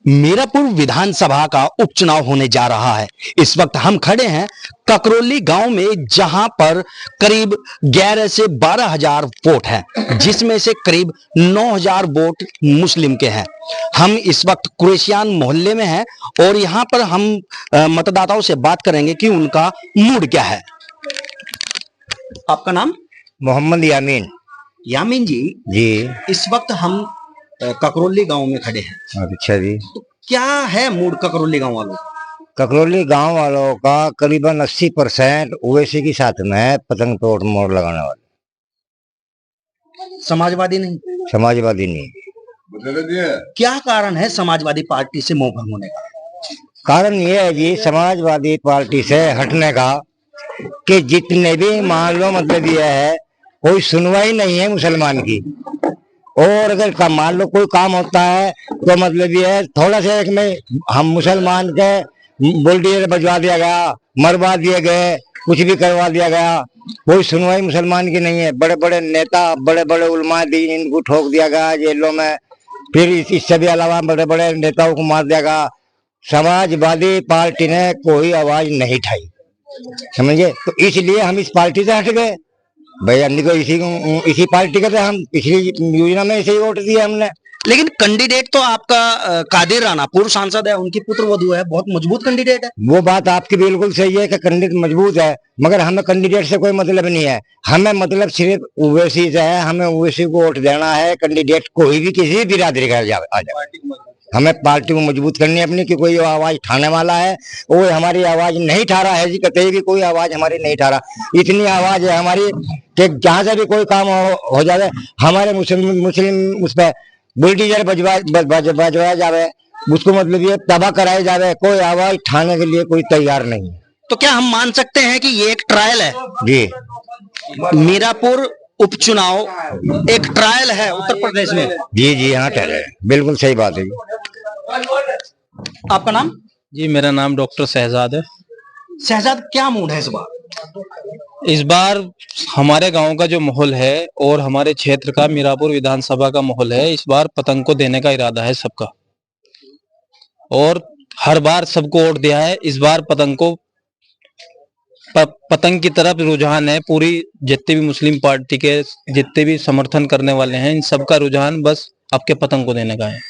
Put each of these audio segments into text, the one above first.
मीरापुर विधानसभा का उपचुनाव होने जा रहा है। इस वक्त हम खड़े हैं ककरौली गांव में, जहां पर करीब 11 से 12,000 वोट हैं, जिसमें से करीब 9,000 वोट मुस्लिम के हैं। हम इस वक्त कुरेशियान मोहल्ले में हैं और यहां पर हम मतदाताओं से बात करेंगे कि उनका मूड क्या है। आपका नाम? मोहम्मद यामीन। यामीन जी, इस वक्त हम ककरौली गांव में खड़े हैं। अच्छा जी। तो क्या है मूड ककरौली गांव वालों? ककरौली गांव वालों का करीबन 80% ओवैसी के साथ में है, पतंग पे मोड़ लगाने वाले। समाजवादी नहीं? समाजवादी नहीं। क्या कारण है समाजवादी पार्टी से मोह भंग होने का? कारण ये है जी समाजवादी पार्टी से हटने का कि जितने भी मान लो मतलब ये है, कोई सुनवाई नहीं है मुसलमान की। और अगर मान लो कोई काम होता है तो मतलब ये है थोड़ा सा एक में हम मुसलमान के बुलडोजर बजवा दिया गया, मरवा दिए गए, कुछ भी करवा दिया गया। कोई सुनवाई मुसलमान की नहीं है। बड़े बड़े नेता, बड़े बड़े उलमा दीन, इनको ठोक दिया गया जेलों में। फिर इससे भी अलावा बड़े बड़े नेताओं को मार दिया गया। समाजवादी पार्टी ने कोई आवाज नहीं उठाई, समझे? तो इसलिए हम इस पार्टी से हट गए। भाई हमने को इसी पार्टी का, तो हम पिछली योजना में इसे ही वोट दिया हमने। लेकिन कैंडिडेट तो आपका कादिर राणा पूर्व सांसद है, उनकी पुत्र वधू है, बहुत मजबूत कैंडिडेट है। वो बात आपकी बिल्कुल सही है कि कैंडिडेट मजबूत है, मगर हमें कैंडिडेट से कोई मतलब नहीं है। हमें मतलब सिर्फ ओवैसी से है। हमें ओवैसी को वोट देना है। कैंडिडेट कोई भी किसी भी बिरादरी का आ जाए, हमें पार्टी को मजबूत करनी है अपनी। कि कोई आवाज उठाने वाला है, वो हमारी आवाज नहीं उठा रहा है जी, कतई भी कोई आवाज हमारी नहीं उठा रहा। इतनी आवाज है हमारी कि जहां से भी कोई काम हो जाए, हमारे मुस्लिम उस पर बुलडोजर बजवाया जावे, उसको मतलब ये तबाह कराया जावे, कोई आवाज उठाने के लिए कोई तैयार नहीं है। तो क्या हम मान सकते हैं कि ये एक ट्रायल है? जी, मीरापुर उपचुनाव एक ट्रायल है उत्तर प्रदेश में। जी जी, हाँ ट्रायल है, बिल्कुल सही बात है जी। आपका नाम? जी, मेरा नाम डॉक्टर शहजाद है। शहजाद, क्या मूड है इस बार? इस बार हमारे गांव का जो माहौल है और हमारे क्षेत्र का मीरापुर विधानसभा का माहौल है, इस बार पतंग को देने का इरादा है सबका। और हर बार सबको वोट दिया है, इस बार पतंग को पतंग की तरफ रुझान है। पूरी जितने भी मुस्लिम पार्टी के जितने भी समर्थन करने वाले हैं, इन सबका रुझान बस आपके पतंग को देने का है।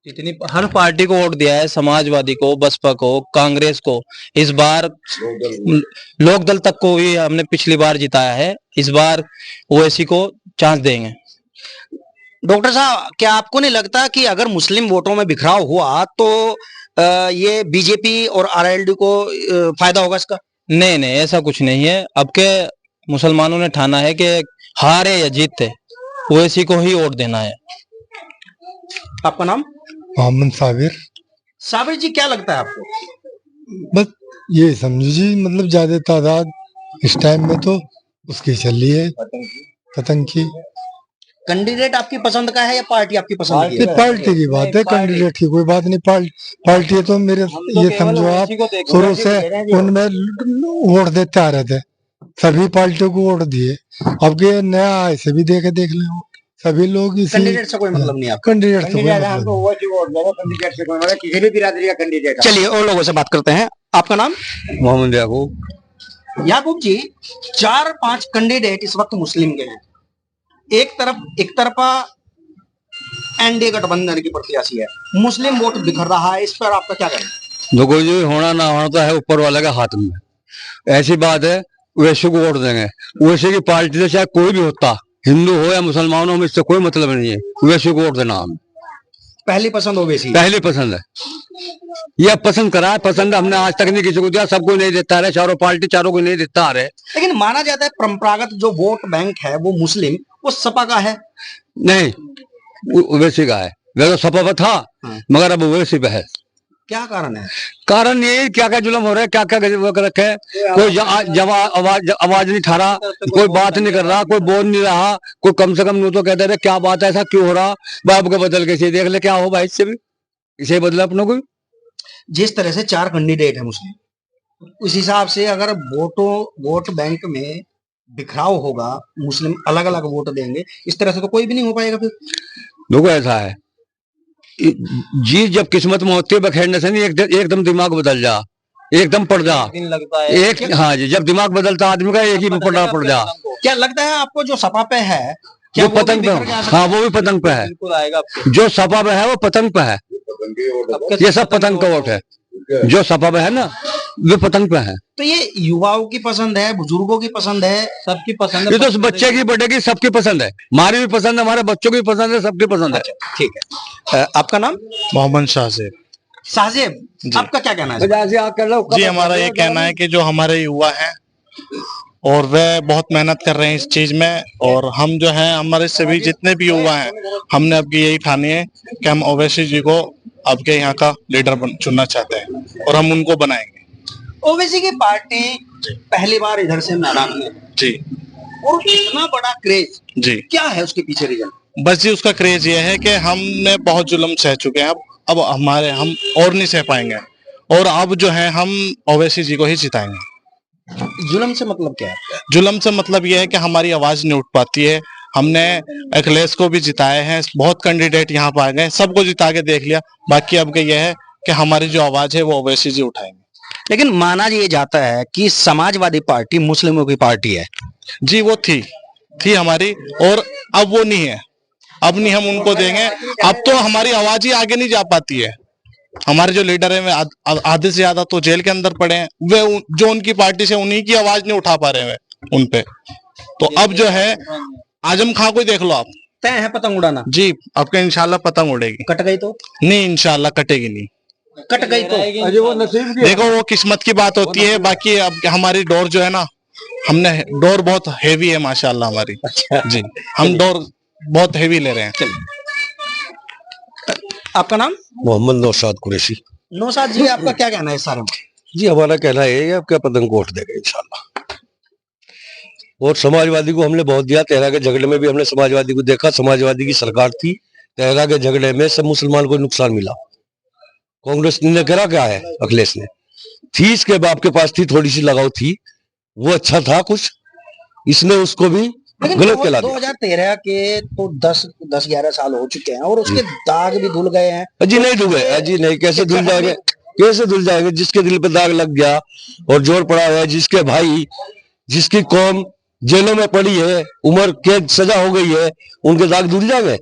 इतनी हर पार्टी को वोट दिया है, समाजवादी को, बसपा को, कांग्रेस को। इस बार लोकदल तक को भी हमने पिछली बार जिताया है। इस बार ओवैसी को चांस देंगे। डॉक्टर साहब, क्या आपको नहीं लगता कि अगर मुस्लिम वोटों में बिखराव हुआ तो ये बीजेपी और आरएलडी को फायदा होगा इसका? नहीं नहीं, ऐसा कुछ नहीं है। अब के मुसलमानों ने ठाना है कि हारे या जीते ओवैसी को ही वोट देना है। आपका नाम? मोहम्मद साबिर। साबिर जी, क्या लगता है आपको? बस ये समझो जी, मतलब ज्यादा तादाद इस टाइम में तो उसकी चल रही है, पतंग की। कैंडिडेट आपकी पसंद का है या पार्टी आपकी पसंद की है? पार्टी की बात है, कैंडिडेट की कोई बात नहीं। पार्टी तो मेरे ये समझो आप शुरू से उनमें वोट देते आ रहे थे, सभी पार्टियों को वोट दिए। अब ये नया ऐसे भी देख ले, सभी लोग कैंडिडेट से कोई मतलब नहीं है। कैंडिडेट से किसी भी बिरादरी का कैंडिडेट। चलिए और लोगों से बात करते हैं। आपका नाम? मोहम्मद याकूब। याकूब जी, 4-5 कैंडिडेट इस वक्त मुस्लिम के हैं। एक तरफा एनडीए गठबंधन की प्रत्याशी है, मुस्लिम वोट बिखर रहा है, इस पर आपका क्या कहना है? देखो जी, होना ना होना तो है ऊपर वाले के हाथ में। ऐसी बात है, ओवैसी को वोट देंगे। ओवैसी की पार्टी से चाहे कोई भी होता, हिंदू हो या मुसलमान हो, हमें इससे कोई मतलब नहीं है। ओवैसी को वोट देना हम पहली पसंद ओवैसी? पहली पसंद है। यह पसंद करा है, पसंद हमने आज तक नहीं किसी को दिया। सबको नहीं देता रहे, चारों पार्टी चारों को नहीं देता आ रहे। लेकिन माना जाता है परंपरागत जो वोट बैंक है वो मुस्लिम, वो सपा का है। नहीं, ओवैसी का है। वैसे सपा पर था, मगर अब ओवैसी पे है। क्या कारण है? कारण ये क्या क्या जुल्म हो रहा है, क्या क्या रखे। कोई आवाज नहीं उठा रहा, कोई बात नहीं कर रहा, कोई बोल नहीं रहा। कोई कम से कम नो तो कहते रहे क्या बात है, ऐसा क्यों हो रहा। बाप के बदल के इसे देख ले क्या हो भाई, इससे भी इसे बदला अपनों को। जिस तरह से 4 कैंडिडेट है मुस्लिम, उस हिसाब से अगर वोट बैंक में बिखराव होगा, मुस्लिम अलग अलग वोट देंगे, इस तरह से तो कोई भी नहीं हो पाएगा। फिर देखो ऐसा है, जी जब किस्मत में होती है बखेरने से नहीं, एकदम दिमाग बदल जा, एकदम पड़ जा। दिन लगता है एक हाँ जी, जब दिमाग बदलता आदमी का एक ही में पड़ जा। क्या लगता है आपको जो सपा पे है क्या वो पतंग पे, हाँ वो भी पतंग पे है। बिल्कुल आएगा आपको। जो सपा में है वो पतंग पे है, ये सब पतंग का वोट है। जो सपा में है ना वो पतंग पे है। तो ये युवाओं की पसंद है, बुजुर्गों की पसंद है, सबकी पसंद है। ये तो बच्चे की बड़े की सबकी पसंद है, हमारी भी पसंद है, हमारे बच्चों की पसंद है, सबकी पसंद है। ठीक है। आपका नाम? मोहम्मद शाहजेब। साहब आपका क्या कहना है? जी हमारा ये कहना है कि जो हमारे युवा हैं और वह बहुत मेहनत कर रहे हैं इस चीज में, और हम जो हैं हमारे सभी जितने भी युवा हैं हमने अब यही ठानी है कि हम ओवैसी जी को आपके यहाँ का लीडर चुनना चाहते हैं और हम उनको बनाएंगे। ओवैसी की पार्टी पहली बार इधर से मैदान में जी और इतना बड़ा क्रेज जी क्या है उसके पीछे रीजन? बस जी उसका क्रेज ये है कि हमने बहुत जुल्म सह चुके हैं, अब हम और नहीं सह पाएंगे, और अब जो है हम ओवैसी जी को ही जिताएंगे। जुल्म से मतलब क्या है? जुल्म से मतलब ये है कि हमारी आवाज नहीं उठ पाती है। हमने अखिलेश को भी जिताए हैं, बहुत कैंडिडेट यहाँ पर आ गए, सबको जिता के देख लिया, बाकी अब के ये है कि हमारी जो आवाज है वो ओवैसी जी उठाएंगे। लेकिन माना ये जाता है कि समाजवादी पार्टी मुस्लिमों की पार्टी है। जी वो थी हमारी, और अब वो नहीं है, अब नहीं हम उनको देंगे। अब तो हमारी आवाज ही आगे नहीं जा पाती है। हमारे जो लीडर है वे आधे से ज्यादा तो जेल के अंदर पड़े हैं, वे जो उनकी पार्टी से उन्हीं की आवाज नहीं उठा पा रहे हैं उन पे। तो अब जो है आजम खां को ही देख लो आप, तय है पतंग उड़ाना। जी आपके इंशाल्लाह पतंग उड़ेगी। कट गई तो? नहीं इंशाल्लाह कटेगी नहीं। कट गई तो देखो वो किस्मत की बात होती है, बाकी अब हमारी डोर जो है ना, हमने डोर बहुत हेवी है माशाल्लाह हमारी। जी हम डोर बहुत हेवी ले रहे हैं। आपका नाम? मोहम्मद नौशाद कुरैशी। नौशाद जी आपका क्या कहना है इस बारे में? जी हमारा कहना है कि आपका पतंग को वोट देगा इंशाल्लाह। और समाजवादी को हमने बहुत दिया, तेहरा के झगड़े में भी हमने समाजवादी को देखा, समाजवादी की सरकार थी, तेहरा के झगड़े में सब मुसलमान को नुकसान मिला। कांग्रेस ने करा क्या है, अखिलेश ने थी, इसके बाप के पास थी, थोड़ी सी लगाव थी, वो अच्छा था कुछ, इसने उसको भी गलत कहला दिया। 2013 के तो 10-11 साल हो चुके हैं और उसके दाग भी धुल गए हैं। अजी नहीं धुल गए, अजी नहीं, कैसे धुल जाएंगे, कैसे धुल जाएंगे? जिसके दिल पे दाग लग गया और जोर पड़ा है, जिसके भाई जिसकी कौम जेलों में पड़ी है, उम्र कैद सजा हो गई है, उनके दाग धुल जाएंगे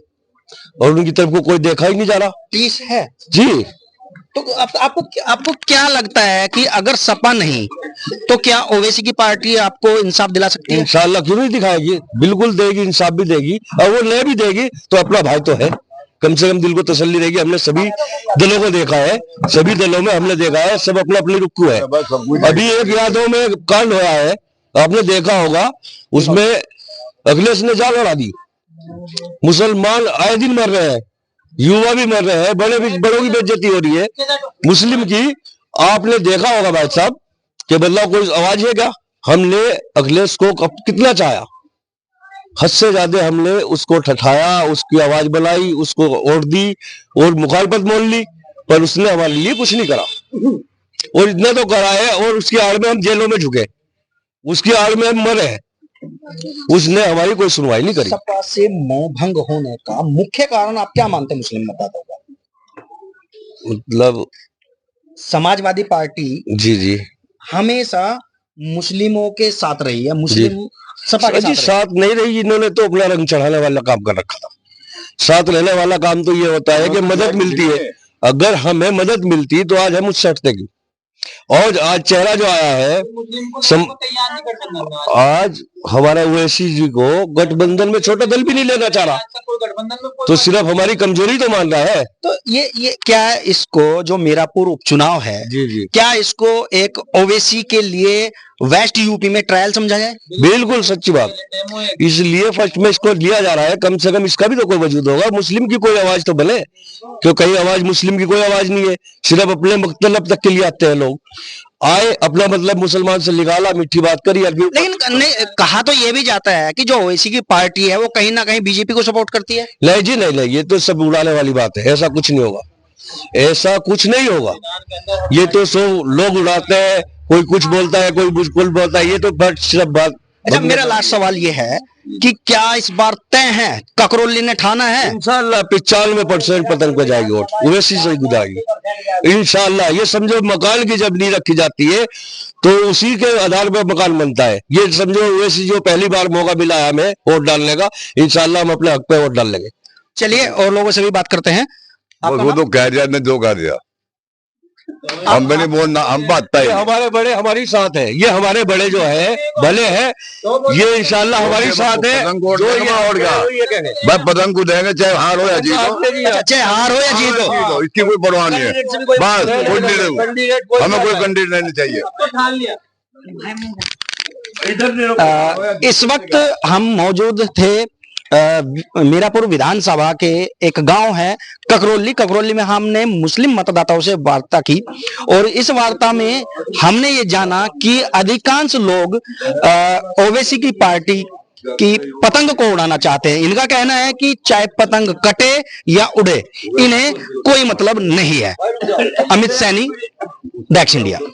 और उनकी तरफ को कोई देखा ही नहीं जा रहा। 30 है जी तो आपको क्या लगता है कि अगर सपा नहीं तो क्या ओवैसी की पार्टी आपको इंसाफ दिला सकती है? इंशाल्लाह क्यों नहीं दिखाएगी, बिल्कुल देगी, इंसाफ भी देगी, और वो ले भी देगी तो अपना भाई तो है, कम से कम दिल को तसल्ली रहेगी। हमने सभी दलों को देखा है, सभी दलों में हमने देखा है, सब अपना अपनी रुक्कू है। अभी एक यादों में कांड हुआ है, आपने देखा होगा, उसमें अखिलेश ने जान लड़ा दी। मुसलमान आए दिन मर रहे हैं, युवा भी मर रहे हैं, बड़ों की बेइज्जती हो रही है मुस्लिम की। आपने देखा होगा भाई साहब कि बदलाव कोई आवाज है क्या? हमने अखिलेश को कितना चाहा, हद से ज्यादा हमने उसको ठठाया, उसकी आवाज बनाई, उसको वोट दी और मुखालफत मोल ली, पर उसने हमारे लिए कुछ नहीं करा। और इतना तो करा है, और उसकी आड़ में हम जेलों में झुके, उसकी आड़ में हम मरे हैं, उसने हमारी कोई सुनवाई नहीं करी। सपा से मोह भंग होने का मुख्य कारण आप क्या मानते हैं मुस्लिम मतदाताओं का? मतलब समाजवादी पार्टी जी हमेशा मुस्लिमों के साथ रही है, मुस्लिम सपा के साथ नहीं रही, इन्होंने तो अपना रंग चढ़ाने वाला काम कर रखा था। साथ रहने वाला काम तो ये होता है कि मदद मिलती है, अगर हमें मदद मिलती तो आज हम उससे हटते क्यों? और आज चेहरा जो आया है आज हमारा ओवैसी जी को गठबंधन में छोटा दल भी नहीं लेना चाह रहा, तो सिर्फ हमारी कमजोरी तो मान रहा है। तो ये क्या इसको जो मीरापुर उपचुनाव है, जी क्या इसको एक ओवैसी के लिए वेस्ट यूपी में ट्रायल समझा जाए? बिल्कुल सच्ची बात, इसलिए फर्स्ट में इसको लिया जा रहा है, कम से कम इसका भी तो कोई वजूद होगा, मुस्लिम की कोई आवाज तो बने, क्यों कहीं आवाज मुस्लिम की कोई आवाज नहीं है, सिर्फ अपने मतलब तक के लिए आते हैं लोग। आए अपना मतलब मुसलमान से निकाला, मीठी बात करी, लेकिन कहा तो ये भी जाता है कि जो ओवैसी की पार्टी है वो कहीं ना कहीं बीजेपी को सपोर्ट करती है। नहीं जी नहीं, ये तो सब उड़ाने वाली बात है, ऐसा कुछ नहीं होगा, ऐसा कुछ नहीं होगा, ये तो सब लोग उड़ाते हैं, कोई कुछ बोलता है, कोई कुछ बोलता है, ये तो सिर्फ बात। अच्छा मेरा लास्ट सवाल ये है कि क्या इस बार तय है, ककरौली ने ठाना है? इंशाल्लाह 95% पतंग को जाएगी वोट, ओवैसी से गुजारेगी इंशाल्लाह। ये समझो मकान की जब नींव रखी जाती है तो उसी के आधार पर मकान बनता है। ये समझो ओवैसी जो पहली बार मौका मिला है हमें वोट डालने का, इंशाल्लाह हम अपने हक पे वोट डाल लेंगे। चलिए और लोगों से भी बात करते हैं। वो तो कह दिया, मैं दो कह दिया, हम मैंने बोलना, हम बात तय। हमारे बड़े हमारी साथ है, ये हमारे बड़े जो है भले हैं, ये इंशाल्लाह हमारी साथ है। भाई पतंग को देंगे चाहे हार हो या जीत हो, चाहे हार हो या जीत हो, इसकी कोई परवाह नहीं है। बस कोई नहीं, हमें कोई कैंडिडेट नहीं चाहिए। इस वक्त हम मौजूद थे मीरापुर विधानसभा के एक गांव है ककरौली। ककरौली में हमने मुस्लिम मतदाताओं से वार्ता की और इस वार्ता में हमने ये जाना कि अधिकांश लोग ओवैसी की पार्टी की पतंग को उड़ाना चाहते हैं। इनका कहना है कि चाहे पतंग कटे या उड़े, इन्हें कोई मतलब नहीं है। अमित सैनी, दैक्स इंडिया।